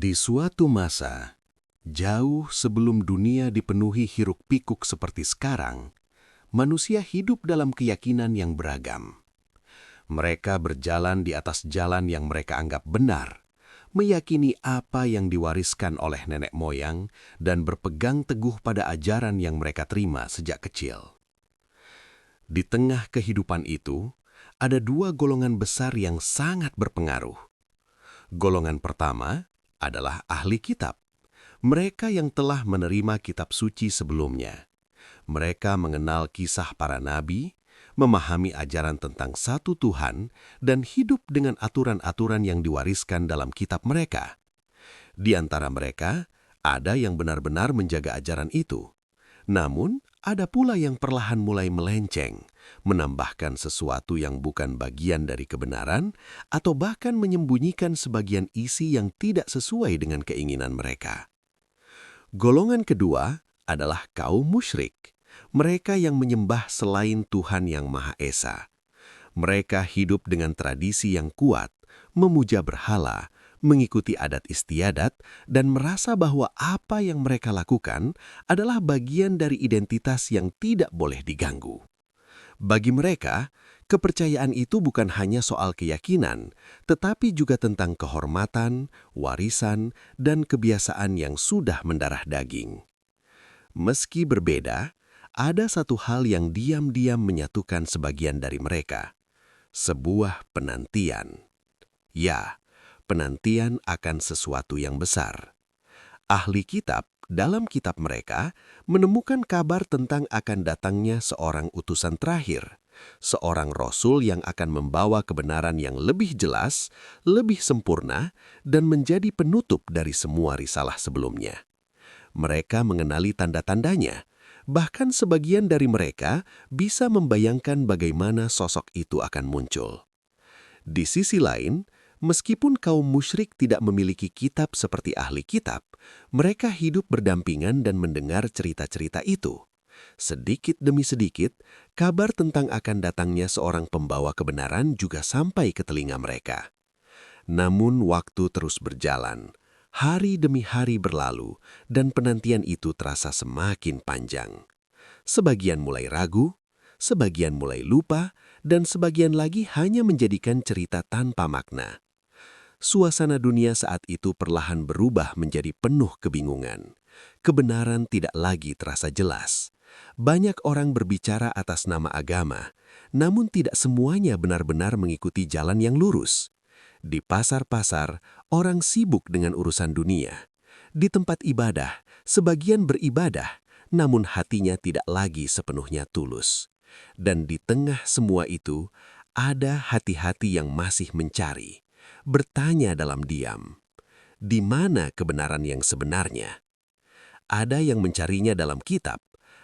Di suatu masa, jauh sebelum dunia dipenuhi hiruk-pikuk seperti sekarang, manusia hidup dalam keyakinan yang beragam. Mereka berjalan di atas jalan yang mereka anggap benar, meyakini apa yang diwariskan oleh nenek moyang dan berpegang teguh pada ajaran yang mereka terima sejak kecil. Di tengah kehidupan itu, ada dua golongan besar yang sangat berpengaruh. Golongan pertama adalah ahli kitab. Mereka yang telah menerima kitab suci sebelumnya. Mereka mengenal kisah para nabi, memahami ajaran tentang satu Tuhan, dan hidup dengan aturan-aturan yang diwariskan dalam kitab mereka. Di antara mereka, ada yang benar-benar menjaga ajaran itu. Namun, ada pula yang perlahan mulai melenceng, menambahkan sesuatu yang bukan bagian dari kebenaran, atau bahkan menyembunyikan sebagian isi yang tidak sesuai dengan keinginan mereka. Golongan kedua adalah kaum musyrik, mereka yang menyembah selain Tuhan yang Maha Esa. Mereka hidup dengan tradisi yang kuat, memuja berhala, mengikuti adat istiadat, dan merasa bahwa apa yang mereka lakukan adalah bagian dari identitas yang tidak boleh diganggu. Bagi mereka, kepercayaan itu bukan hanya soal keyakinan, tetapi juga tentang kehormatan, warisan, dan kebiasaan yang sudah mendarah daging. Meski berbeda, ada satu hal yang diam-diam menyatukan sebagian dari mereka, sebuah penantian. Ya, penantian akan sesuatu yang besar. Ahli kitab dalam kitab mereka menemukan kabar tentang akan datangnya seorang utusan terakhir, seorang rasul yang akan membawa kebenaran yang lebih jelas, lebih sempurna, dan menjadi penutup dari semua risalah sebelumnya. Mereka mengenali tanda-tandanya, bahkan sebagian dari mereka bisa membayangkan bagaimana sosok itu akan muncul. Di sisi lain, meskipun kaum musyrik tidak memiliki kitab seperti ahli kitab, mereka hidup berdampingan dan mendengar cerita-cerita itu. Sedikit demi sedikit, kabar tentang akan datangnya seorang pembawa kebenaran juga sampai ke telinga mereka. Namun waktu terus berjalan, hari demi hari berlalu, dan penantian itu terasa semakin panjang. Sebagian mulai ragu, sebagian mulai lupa, dan sebagian lagi hanya menjadikan cerita tanpa makna. Suasana dunia saat itu perlahan berubah menjadi penuh kebingungan. Kebenaran tidak lagi terasa jelas. Banyak orang berbicara atas nama agama, namun tidak semuanya benar-benar mengikuti jalan yang lurus. Di pasar-pasar, orang sibuk dengan urusan dunia. Di tempat ibadah, sebagian beribadah, namun hatinya tidak lagi sepenuhnya tulus. Dan di tengah semua itu, ada hati-hati yang masih mencari, bertanya dalam diam, di mana kebenaran yang sebenarnya? Ada yang mencarinya dalam kitab,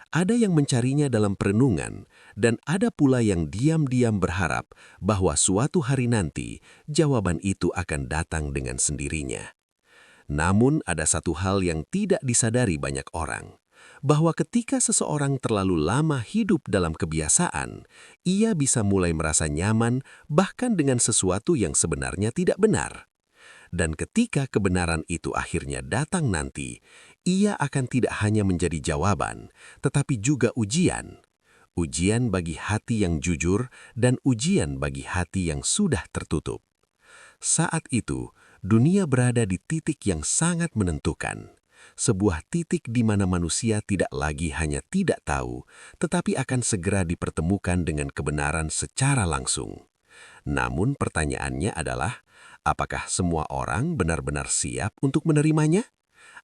ada yang mencarinya dalam perenungan, dan ada pula yang diam-diam berharap bahwa suatu hari nanti jawaban itu akan datang dengan sendirinya. Namun ada satu hal yang tidak disadari banyak orang, bahwa ketika seseorang terlalu lama hidup dalam kebiasaan, ia bisa mulai merasa nyaman bahkan dengan sesuatu yang sebenarnya tidak benar. Dan ketika kebenaran itu akhirnya datang nanti, ia akan tidak hanya menjadi jawaban, tetapi juga ujian. Ujian bagi hati yang jujur dan ujian bagi hati yang sudah tertutup. Saat itu, dunia berada di titik yang sangat menentukan. Sebuah titik di mana manusia tidak lagi hanya tidak tahu, tetapi akan segera dipertemukan dengan kebenaran secara langsung. Namun pertanyaannya adalah, apakah semua orang benar-benar siap untuk menerimanya?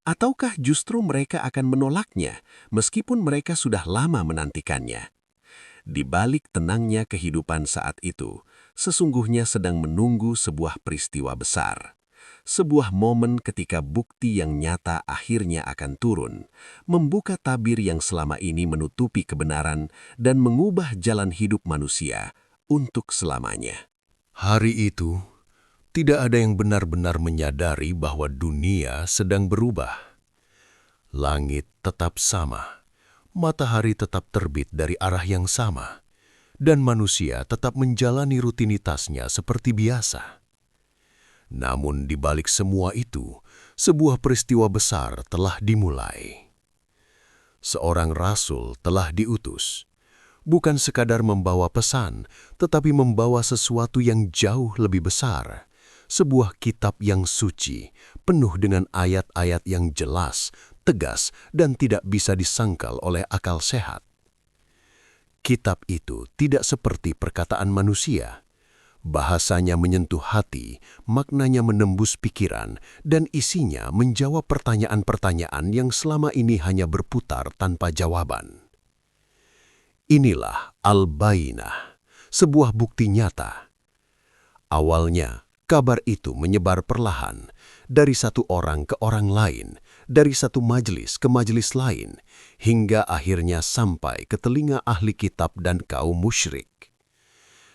Ataukah justru mereka akan menolaknya meskipun mereka sudah lama menantikannya? Di balik tenangnya kehidupan saat itu, sesungguhnya sedang menunggu sebuah peristiwa besar. Sebuah momen ketika bukti yang nyata akhirnya akan turun, membuka tabir yang selama ini menutupi kebenaran dan mengubah jalan hidup manusia untuk selamanya. Hari itu, tidak ada yang benar-benar menyadari bahwa dunia sedang berubah. Langit tetap sama, matahari tetap terbit dari arah yang sama, dan manusia tetap menjalani rutinitasnya seperti biasa. Namun di balik semua itu, sebuah peristiwa besar telah dimulai. Seorang rasul telah diutus, bukan sekadar membawa pesan, tetapi membawa sesuatu yang jauh lebih besar. Sebuah kitab yang suci, penuh dengan ayat-ayat yang jelas, tegas, dan tidak bisa disangkal oleh akal sehat. Kitab itu tidak seperti perkataan manusia. Bahasanya menyentuh hati, maknanya menembus pikiran, dan isinya menjawab pertanyaan-pertanyaan yang selama ini hanya berputar tanpa jawaban. Inilah Al-Bayyinah, sebuah bukti nyata. Awalnya, kabar itu menyebar perlahan, dari satu orang ke orang lain, dari satu majelis ke majelis lain, hingga akhirnya sampai ke telinga ahli kitab dan kaum musyrik.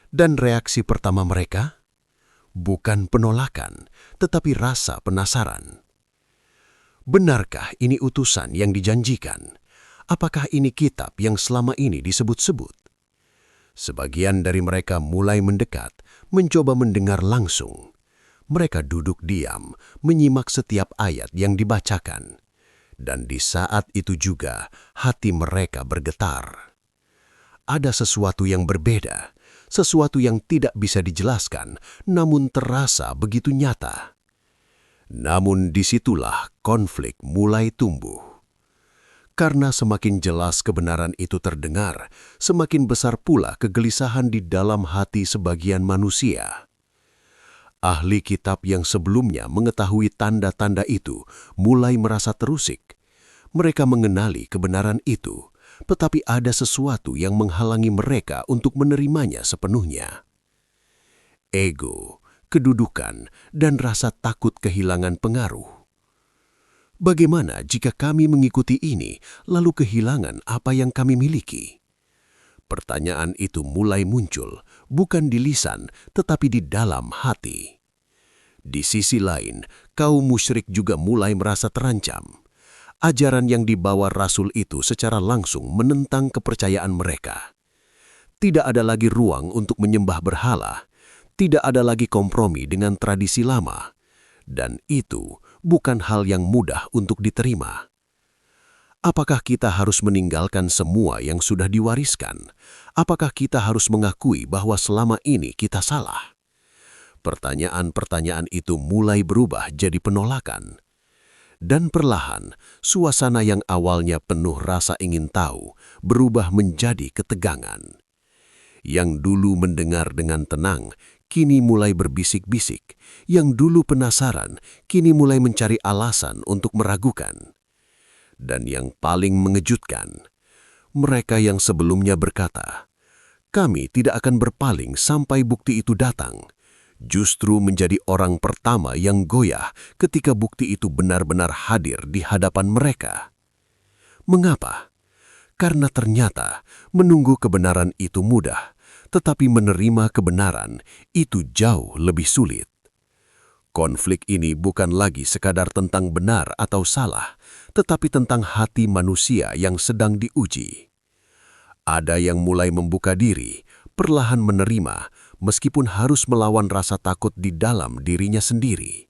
Dan reaksi pertama mereka? Bukan penolakan, tetapi rasa penasaran. Benarkah ini utusan yang dijanjikan? Apakah ini kitab yang selama ini disebut-sebut? Sebagian dari mereka mulai mendekat, mencoba mendengar langsung. Mereka duduk diam, menyimak setiap ayat yang dibacakan. Dan di saat itu juga, hati mereka bergetar. Ada sesuatu yang berbeda, sesuatu yang tidak bisa dijelaskan, namun terasa begitu nyata. Namun disitulah konflik mulai tumbuh. Karena semakin jelas kebenaran itu terdengar, semakin besar pula kegelisahan di dalam hati sebagian manusia. Ahli kitab yang sebelumnya mengetahui tanda-tanda itu mulai merasa terusik. Mereka mengenali kebenaran itu, tetapi ada sesuatu yang menghalangi mereka untuk menerimanya sepenuhnya. Ego, kedudukan, dan rasa takut kehilangan pengaruh. Bagaimana jika kami mengikuti ini, lalu kehilangan apa yang kami miliki? Pertanyaan itu mulai muncul, bukan di lisan, tetapi di dalam hati. Di sisi lain, kaum musyrik juga mulai merasa terancam. Ajaran yang dibawa Rasul itu secara langsung menentang kepercayaan mereka. Tidak ada lagi ruang untuk menyembah berhala, tidak ada lagi kompromi dengan tradisi lama, dan itu bukan hal yang mudah untuk diterima. Apakah kita harus meninggalkan semua yang sudah diwariskan? Apakah kita harus mengakui bahwa selama ini kita salah? Pertanyaan-pertanyaan itu mulai berubah jadi penolakan. Dan perlahan, suasana yang awalnya penuh rasa ingin tahu berubah menjadi ketegangan. Yang dulu mendengar dengan tenang, kini mulai berbisik-bisik. Yang dulu penasaran, kini mulai mencari alasan untuk meragukan. Dan yang paling mengejutkan, mereka yang sebelumnya berkata, "Kami tidak akan berpaling sampai bukti itu datang," justru menjadi orang pertama yang goyah ketika bukti itu benar-benar hadir di hadapan mereka. Mengapa? Karena ternyata menunggu kebenaran itu mudah, tetapi menerima kebenaran itu jauh lebih sulit. Konflik ini bukan lagi sekadar tentang benar atau salah, tetapi tentang hati manusia yang sedang diuji. Ada yang mulai membuka diri, perlahan menerima, meskipun harus melawan rasa takut di dalam dirinya sendiri.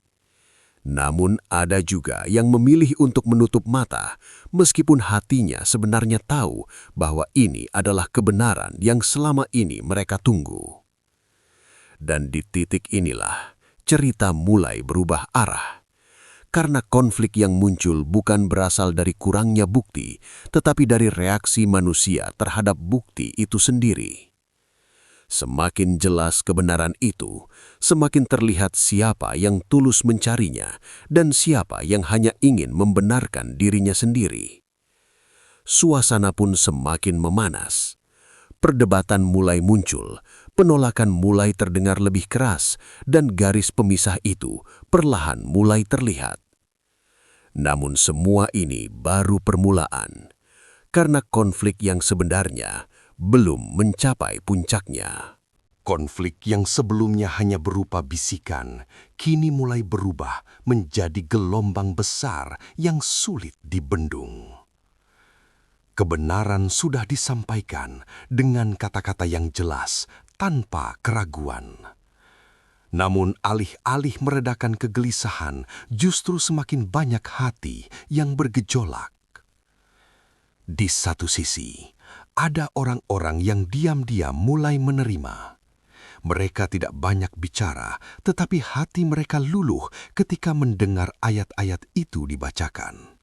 Namun ada juga yang memilih untuk menutup mata, meskipun hatinya sebenarnya tahu bahwa ini adalah kebenaran yang selama ini mereka tunggu. Dan di titik inilah, cerita mulai berubah arah. Karena konflik yang muncul bukan berasal dari kurangnya bukti, tetapi dari reaksi manusia terhadap bukti itu sendiri. Semakin jelas kebenaran itu, semakin terlihat siapa yang tulus mencarinya dan siapa yang hanya ingin membenarkan dirinya sendiri. Suasana pun semakin memanas. Perdebatan mulai muncul, penolakan mulai terdengar lebih keras, dan garis pemisah itu perlahan mulai terlihat. Namun semua ini baru permulaan, karena konflik yang sebenarnya belum mencapai puncaknya. Konflik yang sebelumnya hanya berupa bisikan, kini mulai berubah menjadi gelombang besar yang sulit dibendung. Kebenaran sudah disampaikan dengan kata-kata yang jelas, tanpa keraguan. Namun alih-alih meredakan kegelisahan, justru semakin banyak hati yang bergejolak. Di satu sisi, ada orang-orang yang diam-diam mulai menerima. Mereka tidak banyak bicara, tetapi hati mereka luluh ketika mendengar ayat-ayat itu dibacakan.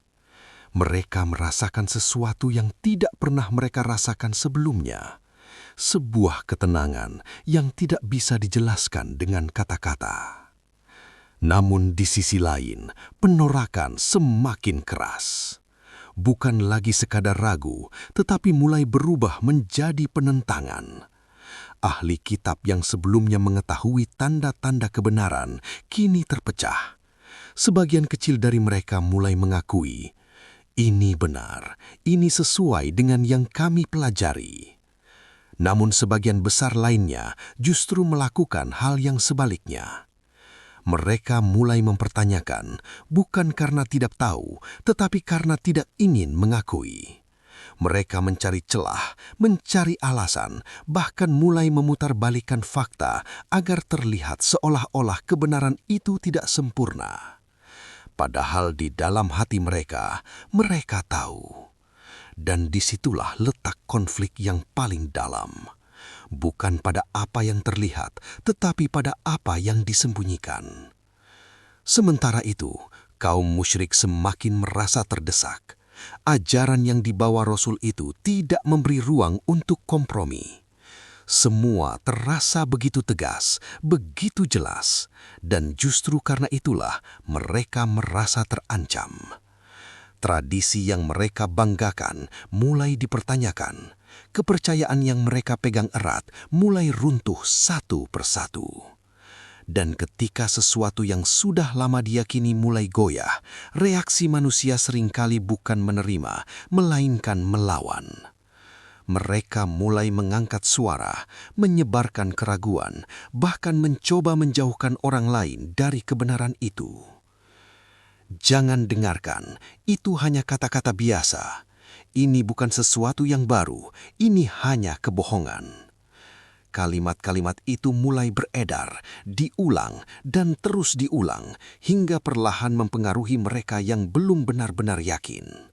Mereka merasakan sesuatu yang tidak pernah mereka rasakan sebelumnya. Sebuah ketenangan yang tidak bisa dijelaskan dengan kata-kata. Namun di sisi lain, penolakan semakin keras. Bukan lagi sekadar ragu, tetapi mulai berubah menjadi penentangan. Ahli kitab yang sebelumnya mengetahui tanda-tanda kebenaran kini terpecah. Sebagian kecil dari mereka mulai mengakui, "Ini benar, ini sesuai dengan yang kami pelajari." Namun sebagian besar lainnya justru melakukan hal yang sebaliknya. Mereka mulai mempertanyakan, bukan karena tidak tahu, tetapi karena tidak ingin mengakui. Mereka mencari celah, mencari alasan, bahkan mulai memutarbalikkan fakta agar terlihat seolah-olah kebenaran itu tidak sempurna. Padahal di dalam hati mereka, mereka tahu. Dan disitulah letak konflik yang paling dalam. Bukan pada apa yang terlihat, tetapi pada apa yang disembunyikan. Sementara itu, kaum musyrik semakin merasa terdesak. Ajaran yang dibawa Rasul itu tidak memberi ruang untuk kompromi. Semua terasa begitu tegas, begitu jelas, dan justru karena itulah mereka merasa terancam. Tradisi yang mereka banggakan mulai dipertanyakan. Kepercayaan yang mereka pegang erat mulai runtuh satu persatu. Dan ketika sesuatu yang sudah lama diyakini mulai goyah, reaksi manusia seringkali bukan menerima, melainkan melawan. Mereka mulai mengangkat suara, menyebarkan keraguan, bahkan mencoba menjauhkan orang lain dari kebenaran itu. Jangan dengarkan, itu hanya kata-kata biasa. Ini bukan sesuatu yang baru, ini hanya kebohongan. Kalimat-kalimat itu mulai beredar, diulang, dan terus diulang, hingga perlahan mempengaruhi mereka yang belum benar-benar yakin.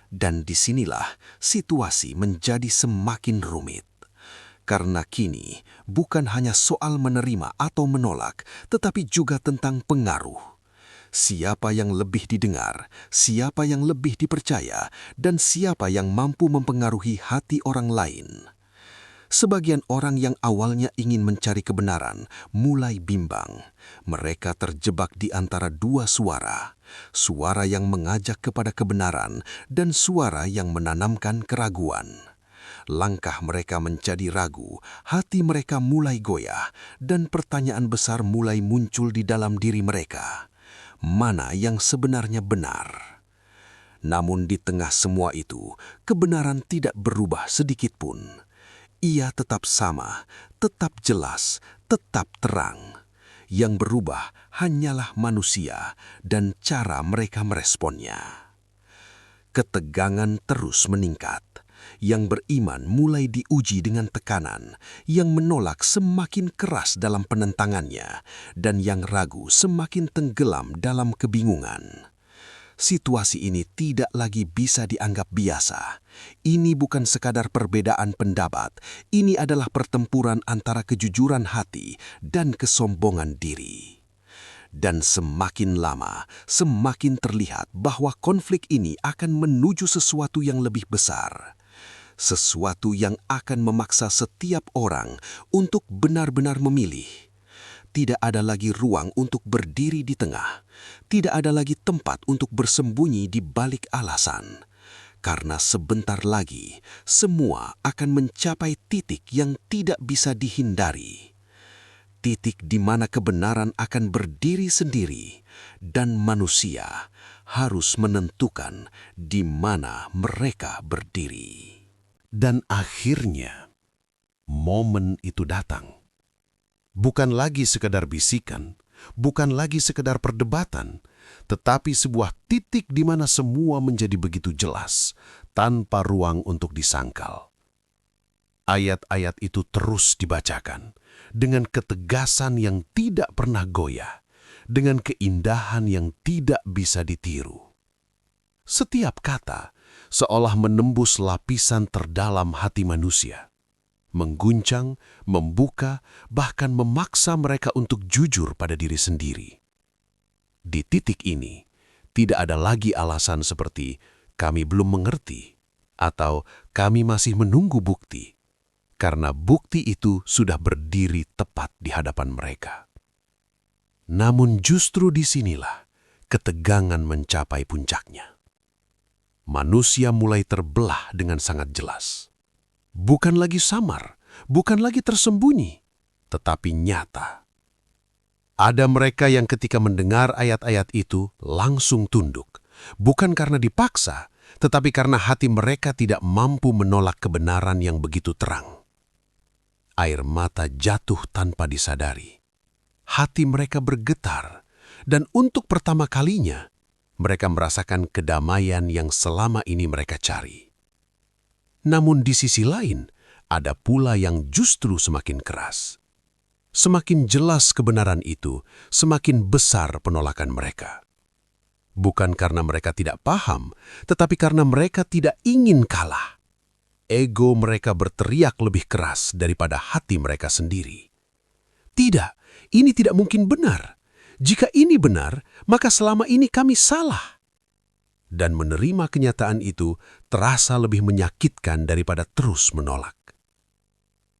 Dan disinilah situasi menjadi semakin rumit. Karena kini bukan hanya soal menerima atau menolak, tetapi juga tentang pengaruh. Siapa yang lebih didengar, siapa yang lebih dipercaya, dan siapa yang mampu mempengaruhi hati orang lain. Sebagian orang yang awalnya ingin mencari kebenaran mulai bimbang. Mereka terjebak di antara dua suara. Suara yang mengajak kepada kebenaran dan suara yang menanamkan keraguan. Langkah mereka menjadi ragu, hati mereka mulai goyah, dan pertanyaan besar mulai muncul di dalam diri mereka. Mana yang sebenarnya benar? Namun di tengah semua itu, kebenaran tidak berubah sedikit pun. Ia tetap sama, tetap jelas, tetap terang. Yang berubah hanyalah manusia dan cara mereka meresponnya. Ketegangan terus meningkat. Yang beriman mulai diuji dengan tekanan, yang menolak semakin keras dalam penentangannya, dan yang ragu semakin tenggelam dalam kebingungan. Situasi ini tidak lagi bisa dianggap biasa. Ini bukan sekadar perbedaan pendapat, ini adalah pertempuran antara kejujuran hati dan kesombongan diri. Dan semakin lama, semakin terlihat bahwa konflik ini akan menuju sesuatu yang lebih besar. Sesuatu yang akan memaksa setiap orang untuk benar-benar memilih. Tidak ada lagi ruang untuk berdiri di tengah. Tidak ada lagi tempat untuk bersembunyi di balik alasan. Karena sebentar lagi, semua akan mencapai titik yang tidak bisa dihindari. Titik di mana kebenaran akan berdiri sendiri dan manusia harus menentukan di mana mereka berdiri. Dan akhirnya, momen itu datang. Bukan lagi sekedar bisikan, bukan lagi sekedar perdebatan, tetapi sebuah titik di mana semua menjadi begitu jelas, tanpa ruang untuk disangkal. Ayat-ayat itu terus dibacakan dengan ketegasan yang tidak pernah goyah, dengan keindahan yang tidak bisa ditiru. Setiap kata seolah menembus lapisan terdalam hati manusia, mengguncang, membuka, bahkan memaksa mereka untuk jujur pada diri sendiri. Di titik ini, tidak ada lagi alasan seperti "kami belum mengerti" atau "kami masih menunggu bukti", karena bukti itu sudah berdiri tepat di hadapan mereka. Namun justru disinilah ketegangan mencapai puncaknya. Manusia mulai terbelah dengan sangat jelas. Bukan lagi samar, bukan lagi tersembunyi, tetapi nyata. Ada mereka yang ketika mendengar ayat-ayat itu langsung tunduk, bukan karena dipaksa, tetapi karena hati mereka tidak mampu menolak kebenaran yang begitu terang. Air mata jatuh tanpa disadari. Hati mereka bergetar, dan untuk pertama kalinya, mereka merasakan kedamaian yang selama ini mereka cari. Namun di sisi lain, ada pula yang justru semakin keras. Semakin jelas kebenaran itu, semakin besar penolakan mereka. Bukan karena mereka tidak paham, tetapi karena mereka tidak ingin kalah. Ego mereka berteriak lebih keras daripada hati mereka sendiri. Tidak, ini tidak mungkin benar. Jika ini benar, maka selama ini kami salah. Dan menerima kenyataan itu terasa lebih menyakitkan daripada terus menolak.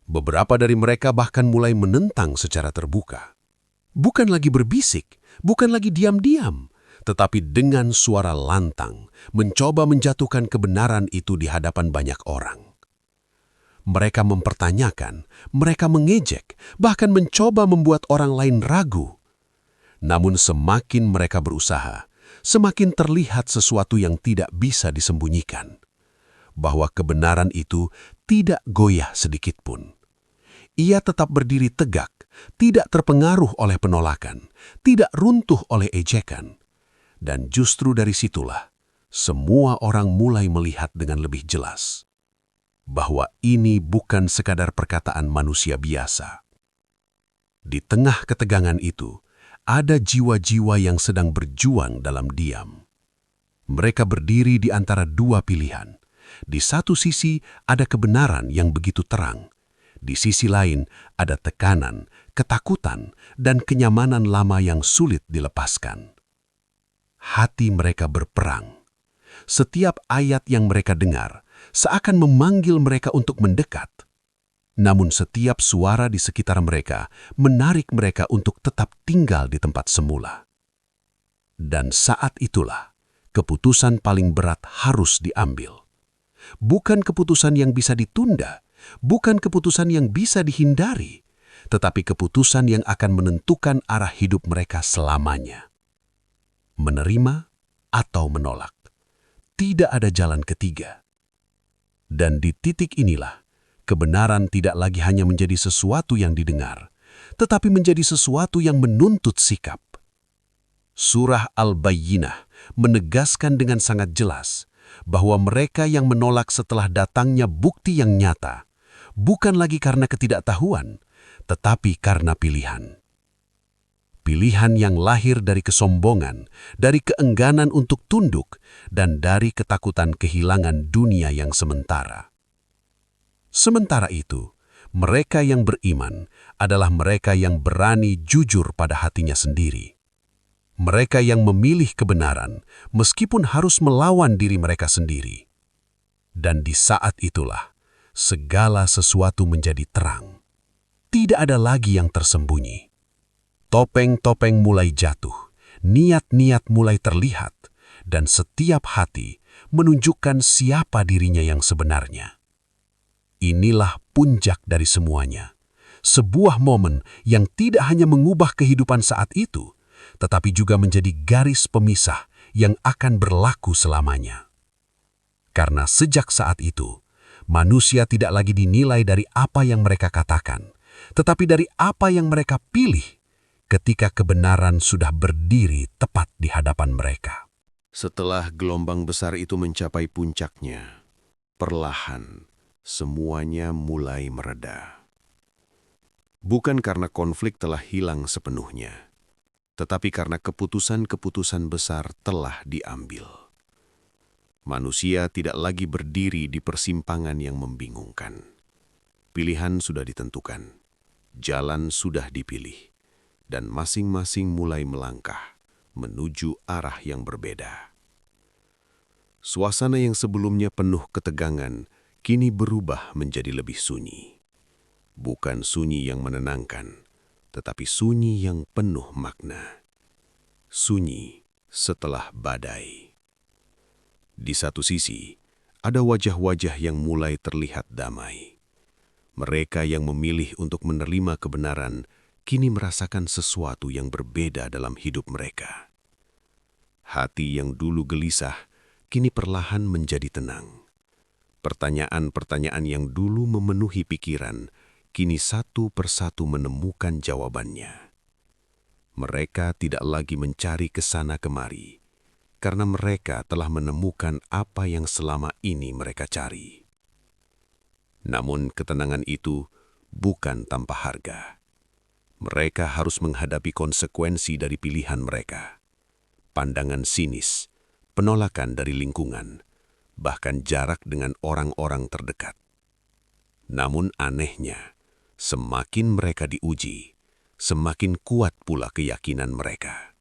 Beberapa dari mereka bahkan mulai menentang secara terbuka. Bukan lagi berbisik, bukan lagi diam-diam, tetapi dengan suara lantang mencoba menjatuhkan kebenaran itu di hadapan banyak orang. Mereka mempertanyakan, mereka mengejek, bahkan mencoba membuat orang lain ragu. Namun semakin mereka berusaha, semakin terlihat sesuatu yang tidak bisa disembunyikan. Bahwa kebenaran itu tidak goyah sedikitpun. Ia tetap berdiri tegak, tidak terpengaruh oleh penolakan, tidak runtuh oleh ejekan. Dan justru dari situlah, semua orang mulai melihat dengan lebih jelas bahwa ini bukan sekadar perkataan manusia biasa. Di tengah ketegangan itu, ada jiwa-jiwa yang sedang berjuang dalam diam. Mereka berdiri di antara dua pilihan. Di satu sisi ada kebenaran yang begitu terang. Di sisi lain ada tekanan, ketakutan, dan kenyamanan lama yang sulit dilepaskan. Hati mereka berperang. Setiap ayat yang mereka dengar seakan memanggil mereka untuk mendekat. Namun setiap suara di sekitar mereka menarik mereka untuk tetap tinggal di tempat semula. Dan saat itulah keputusan paling berat harus diambil. Bukan keputusan yang bisa ditunda, bukan keputusan yang bisa dihindari, tetapi keputusan yang akan menentukan arah hidup mereka selamanya. Menerima atau menolak. Tidak ada jalan ketiga. Dan di titik inilah, kebenaran tidak lagi hanya menjadi sesuatu yang didengar, tetapi menjadi sesuatu yang menuntut sikap. Surah Al-Bayyinah menegaskan dengan sangat jelas bahwa mereka yang menolak setelah datangnya bukti yang nyata, bukan lagi karena ketidaktahuan, tetapi karena pilihan. Pilihan yang lahir dari kesombongan, dari keengganan untuk tunduk, dan dari ketakutan kehilangan dunia yang sementara. Sementara itu, mereka yang beriman adalah mereka yang berani jujur pada hatinya sendiri. Mereka yang memilih kebenaran meskipun harus melawan diri mereka sendiri. Dan di saat itulah, segala sesuatu menjadi terang. Tidak ada lagi yang tersembunyi. Topeng-topeng mulai jatuh, niat-niat mulai terlihat, dan setiap hati menunjukkan siapa dirinya yang sebenarnya. Inilah puncak dari semuanya. Sebuah momen yang tidak hanya mengubah kehidupan saat itu, tetapi juga menjadi garis pemisah yang akan berlaku selamanya. Karena sejak saat itu, manusia tidak lagi dinilai dari apa yang mereka katakan, tetapi dari apa yang mereka pilih ketika kebenaran sudah berdiri tepat di hadapan mereka. Setelah gelombang besar itu mencapai puncaknya, perlahan semuanya mulai mereda. Bukan karena konflik telah hilang sepenuhnya, tetapi karena keputusan-keputusan besar telah diambil. Manusia tidak lagi berdiri di persimpangan yang membingungkan. Pilihan sudah ditentukan, jalan sudah dipilih, dan masing-masing mulai melangkah menuju arah yang berbeda. Suasana yang sebelumnya penuh ketegangan kini berubah menjadi lebih sunyi. Bukan sunyi yang menenangkan, tetapi sunyi yang penuh makna. Sunyi setelah badai. Di satu sisi, ada wajah-wajah yang mulai terlihat damai. Mereka yang memilih untuk menerima kebenaran kini merasakan sesuatu yang berbeda dalam hidup mereka. Hati yang dulu gelisah kini perlahan menjadi tenang. Pertanyaan-pertanyaan yang dulu memenuhi pikiran kini satu persatu menemukan jawabannya. Mereka tidak lagi mencari ke sana kemari, karena mereka telah menemukan apa yang selama ini mereka cari. Namun ketenangan itu bukan tanpa harga. Mereka harus menghadapi konsekuensi dari pilihan mereka. Pandangan sinis, penolakan dari lingkungan, bahkan jarak dengan orang-orang terdekat. Namun anehnya, semakin mereka diuji, semakin kuat pula keyakinan mereka.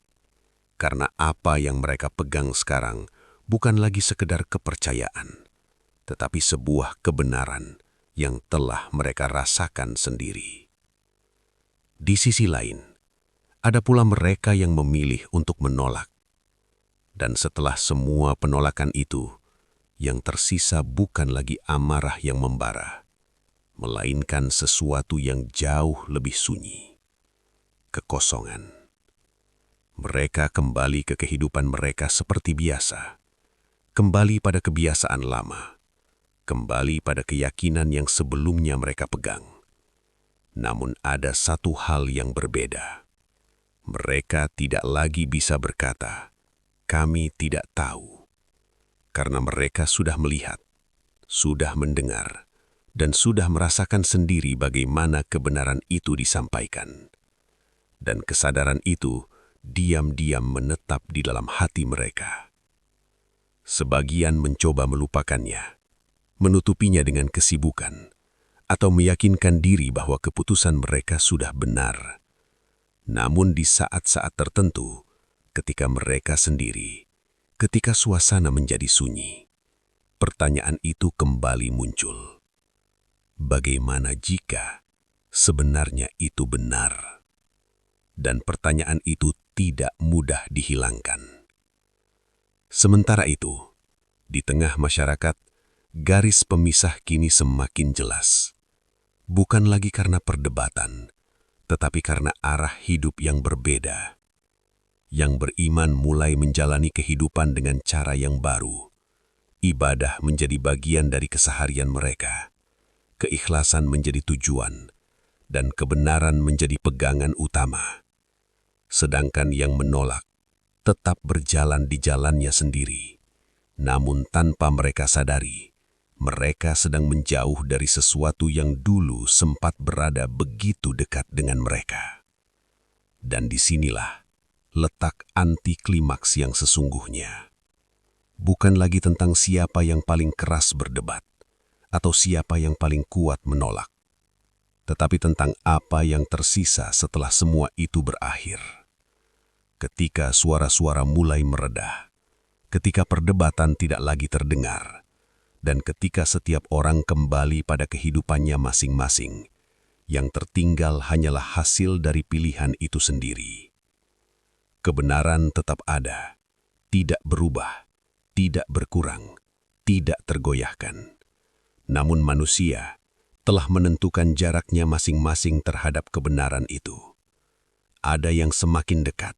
Karena apa yang mereka pegang sekarang bukan lagi sekedar kepercayaan, tetapi sebuah kebenaran yang telah mereka rasakan sendiri. Di sisi lain, ada pula mereka yang memilih untuk menolak. Dan setelah semua penolakan itu, yang tersisa bukan lagi amarah yang membara, melainkan sesuatu yang jauh lebih sunyi. Kekosongan. Mereka kembali ke kehidupan mereka seperti biasa. Kembali pada kebiasaan lama. Kembali pada keyakinan yang sebelumnya mereka pegang. Namun ada satu hal yang berbeda. Mereka tidak lagi bisa berkata, "Kami tidak tahu." Karena mereka sudah melihat, sudah mendengar, dan sudah merasakan sendiri bagaimana kebenaran itu disampaikan. Dan kesadaran itu diam-diam menetap di dalam hati mereka. Sebagian mencoba melupakannya, menutupinya dengan kesibukan, atau meyakinkan diri bahwa keputusan mereka sudah benar. Namun di saat-saat tertentu, ketika mereka sendiri, ketika suasana menjadi sunyi, pertanyaan itu kembali muncul. Bagaimana jika sebenarnya itu benar? Dan pertanyaan itu tidak mudah dihilangkan. Sementara itu, di tengah masyarakat, garis pemisah kini semakin jelas. Bukan lagi karena perdebatan, tetapi karena arah hidup yang berbeda. Yang beriman mulai menjalani kehidupan dengan cara yang baru. Ibadah menjadi bagian dari keseharian mereka. Keikhlasan menjadi tujuan, dan kebenaran menjadi pegangan utama. Sedangkan yang menolak tetap berjalan di jalannya sendiri. Namun tanpa mereka sadari, mereka sedang menjauh dari sesuatu yang dulu sempat berada begitu dekat dengan mereka. Dan disinilah letak anti klimaks yang sesungguhnya. Bukan lagi tentang siapa yang paling keras berdebat, atau siapa yang paling kuat menolak, tetapi tentang apa yang tersisa setelah semua itu berakhir. Ketika suara-suara mulai meredah, ketika perdebatan tidak lagi terdengar, dan ketika setiap orang kembali pada kehidupannya masing-masing, yang tertinggal hanyalah hasil dari pilihan itu sendiri. Kebenaran tetap ada, tidak berubah, tidak berkurang, tidak tergoyahkan. Namun manusia telah menentukan jaraknya masing-masing terhadap kebenaran itu. Ada yang semakin dekat,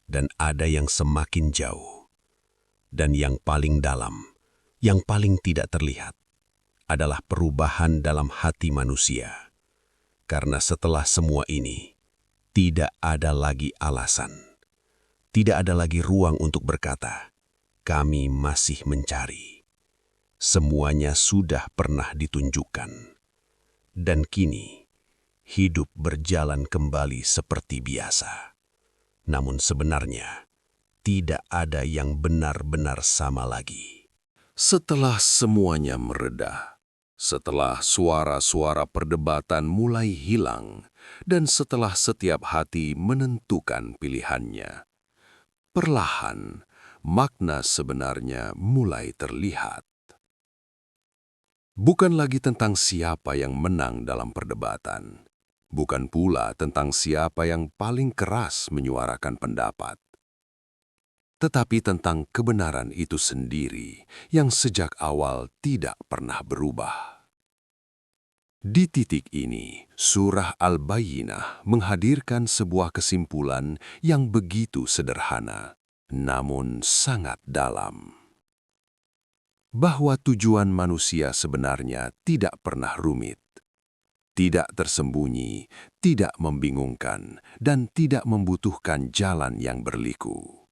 dan ada yang semakin jauh. Dan yang paling dalam, yang paling tidak terlihat, adalah perubahan dalam hati manusia. Karena setelah semua ini, tidak ada lagi alasan. Tidak ada lagi ruang untuk berkata, "Kami masih mencari." Semuanya sudah pernah ditunjukkan. Dan kini, hidup berjalan kembali seperti biasa. Namun sebenarnya, tidak ada yang benar-benar sama lagi. Setelah semuanya mereda, setelah suara-suara perdebatan mulai hilang, dan setelah setiap hati menentukan pilihannya, perlahan makna sebenarnya mulai terlihat. Bukan lagi tentang siapa yang menang dalam perdebatan. Bukan pula tentang siapa yang paling keras menyuarakan pendapat. Tetapi tentang kebenaran itu sendiri yang sejak awal tidak pernah berubah. Di titik ini, Surah Al-Bayyinah menghadirkan sebuah kesimpulan yang begitu sederhana, namun sangat dalam. Bahwa tujuan manusia sebenarnya tidak pernah rumit, tidak tersembunyi, tidak membingungkan, dan tidak membutuhkan jalan yang berliku.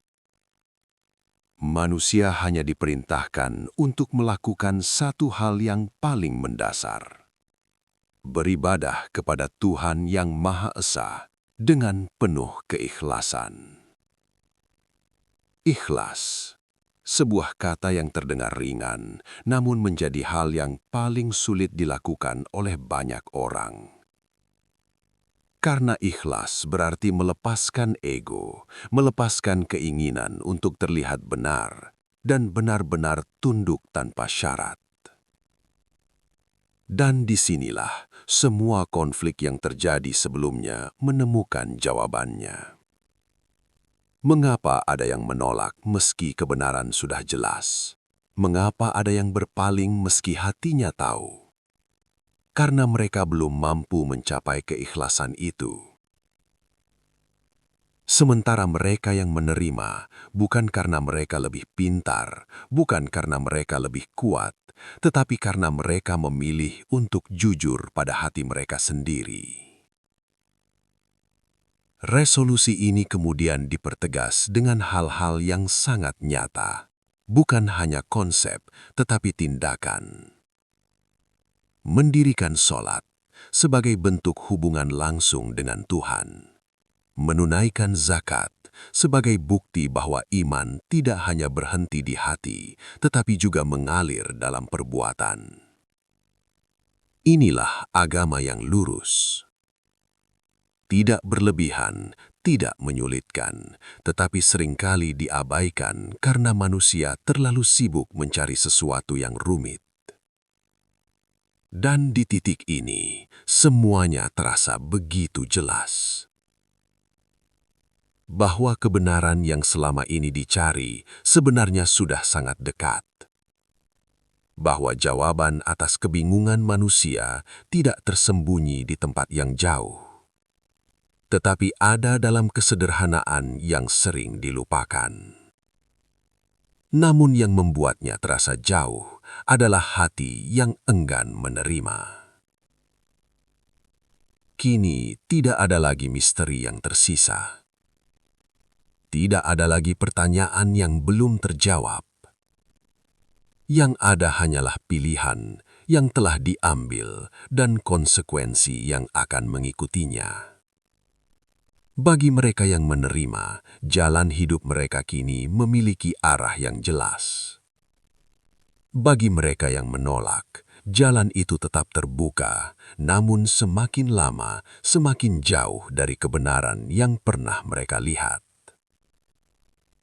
Manusia hanya diperintahkan untuk melakukan satu hal yang paling mendasar: beribadah kepada Tuhan yang Maha Esa dengan penuh keikhlasan. Ikhlas, sebuah kata yang terdengar ringan, namun menjadi hal yang paling sulit dilakukan oleh banyak orang. Karena ikhlas berarti melepaskan ego, melepaskan keinginan untuk terlihat benar, dan benar-benar tunduk tanpa syarat. Dan disinilah semua konflik yang terjadi sebelumnya menemukan jawabannya. Mengapa ada yang menolak meski kebenaran sudah jelas? Mengapa ada yang berpaling meski hatinya tahu? Karena mereka belum mampu mencapai keikhlasan itu. Sementara mereka yang menerima bukan karena mereka lebih pintar, bukan karena mereka lebih kuat, tetapi karena mereka memilih untuk jujur pada hati mereka sendiri. Resolusi ini kemudian dipertegas dengan hal-hal yang sangat nyata, bukan hanya konsep, tetapi tindakan. Mendirikan sholat sebagai bentuk hubungan langsung dengan Tuhan. Menunaikan zakat sebagai bukti bahwa iman tidak hanya berhenti di hati, tetapi juga mengalir dalam perbuatan. Inilah agama yang lurus. Tidak berlebihan, tidak menyulitkan, tetapi seringkali diabaikan karena manusia terlalu sibuk mencari sesuatu yang rumit. Dan di titik ini, semuanya terasa begitu jelas. Bahwa kebenaran yang selama ini dicari sebenarnya sudah sangat dekat. Bahwa jawaban atas kebingungan manusia tidak tersembunyi di tempat yang jauh, tetapi ada dalam kesederhanaan yang sering dilupakan. Namun yang membuatnya terasa jauh adalah hati yang enggan menerima. Kini tidak ada lagi misteri yang tersisa. Tidak ada lagi pertanyaan yang belum terjawab. Yang ada hanyalah pilihan yang telah diambil dan konsekuensi yang akan mengikutinya. Bagi mereka yang menerima, jalan hidup mereka kini memiliki arah yang jelas. Bagi mereka yang menolak, jalan itu tetap terbuka, namun semakin lama, semakin jauh dari kebenaran yang pernah mereka lihat.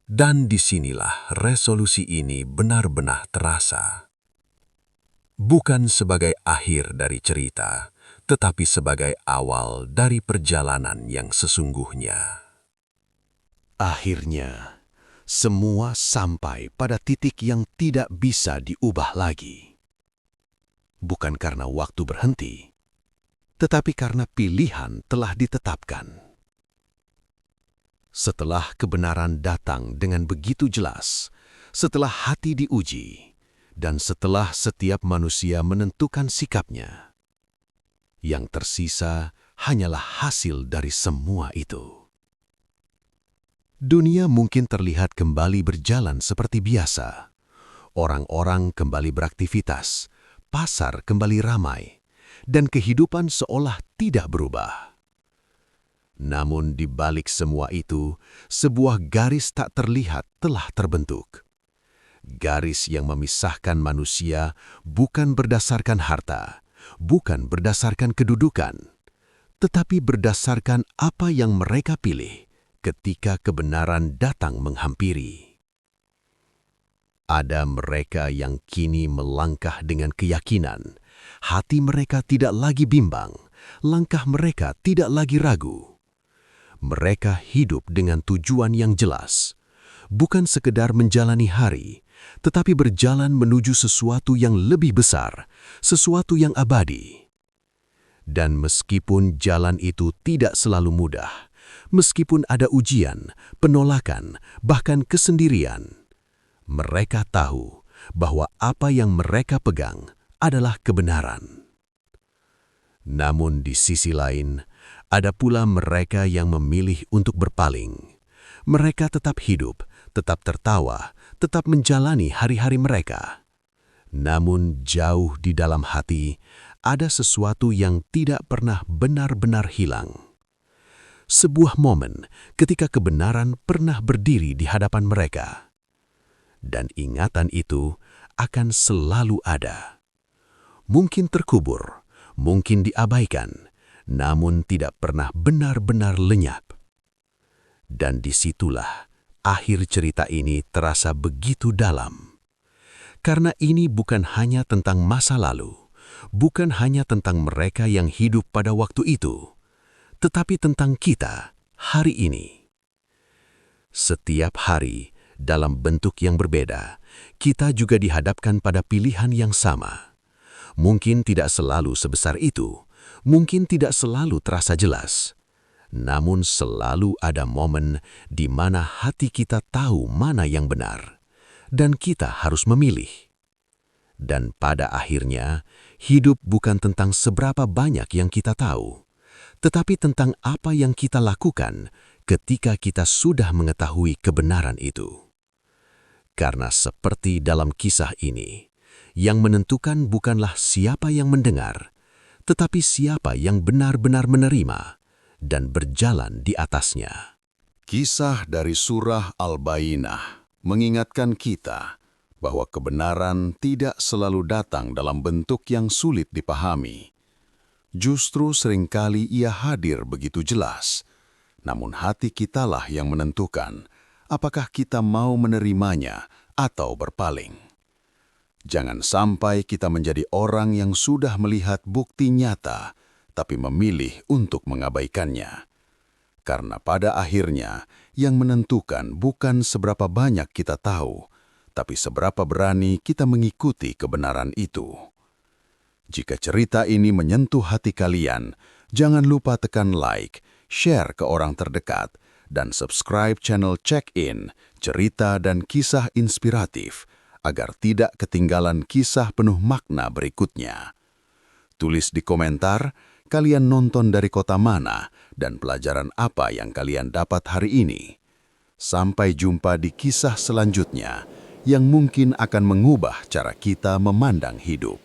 Dan disinilah resolusi ini benar-benar terasa. Bukan sebagai akhir dari cerita, tetapi sebagai awal dari perjalanan yang sesungguhnya. Akhirnya, semua sampai pada titik yang tidak bisa diubah lagi. Bukan karena waktu berhenti, tetapi karena pilihan telah ditetapkan. Setelah kebenaran datang dengan begitu jelas, setelah hati diuji, dan setelah setiap manusia menentukan sikapnya, yang tersisa hanyalah hasil dari semua itu. Dunia mungkin terlihat kembali berjalan seperti biasa. Orang-orang kembali beraktivitas, pasar kembali ramai, dan kehidupan seolah tidak berubah. Namun di balik semua itu, sebuah garis tak terlihat telah terbentuk. Garis yang memisahkan manusia bukan berdasarkan harta, bukan berdasarkan kedudukan, tetapi berdasarkan apa yang mereka pilih ketika kebenaran datang menghampiri. Ada mereka yang kini melangkah dengan keyakinan, hati mereka tidak lagi bimbang, langkah mereka tidak lagi ragu. Mereka hidup dengan tujuan yang jelas, bukan sekedar menjalani hari, tetapi berjalan menuju sesuatu yang lebih besar, sesuatu yang abadi. Dan meskipun jalan itu tidak selalu mudah, meskipun ada ujian, penolakan, bahkan kesendirian, mereka tahu bahwa apa yang mereka pegang adalah kebenaran. Namun di sisi lain, ada pula mereka yang memilih untuk berpaling. Mereka tetap hidup, tetap tertawa, tetap menjalani hari-hari mereka. Namun jauh di dalam hati, ada sesuatu yang tidak pernah benar-benar hilang. Sebuah momen ketika kebenaran pernah berdiri di hadapan mereka. Dan ingatan itu akan selalu ada. Mungkin terkubur, mungkin diabaikan, namun tidak pernah benar-benar lenyap. Dan disitulah akhir cerita ini terasa begitu dalam. Karena ini bukan hanya tentang masa lalu, bukan hanya tentang mereka yang hidup pada waktu itu, tetapi tentang kita hari ini. Setiap hari, dalam bentuk yang berbeda, kita juga dihadapkan pada pilihan yang sama. Mungkin tidak selalu sebesar itu, mungkin tidak selalu terasa jelas, namun selalu ada momen di mana hati kita tahu mana yang benar, dan kita harus memilih. Dan pada akhirnya, hidup bukan tentang seberapa banyak yang kita tahu, tetapi tentang apa yang kita lakukan ketika kita sudah mengetahui kebenaran itu. Karena seperti dalam kisah ini, yang menentukan bukanlah siapa yang mendengar, tetapi siapa yang benar-benar menerima dan berjalan di atasnya. Kisah dari Surah Al-Bayyinah mengingatkan kita bahwa kebenaran tidak selalu datang dalam bentuk yang sulit dipahami. Justru seringkali ia hadir begitu jelas, namun hati kitalah yang menentukan apakah kita mau menerimanya atau berpaling. Jangan sampai kita menjadi orang yang sudah melihat bukti nyata, tapi memilih untuk mengabaikannya. Karena pada akhirnya, yang menentukan bukan seberapa banyak kita tahu, tapi seberapa berani kita mengikuti kebenaran itu. Jika cerita ini menyentuh hati kalian, jangan lupa tekan like, share ke orang terdekat, dan subscribe channel Check-in, cerita dan kisah inspiratif, agar tidak ketinggalan kisah penuh makna berikutnya. Tulis di komentar, kalian nonton dari kota mana dan pelajaran apa yang kalian dapat hari ini. Sampai jumpa di kisah selanjutnya yang mungkin akan mengubah cara kita memandang hidup.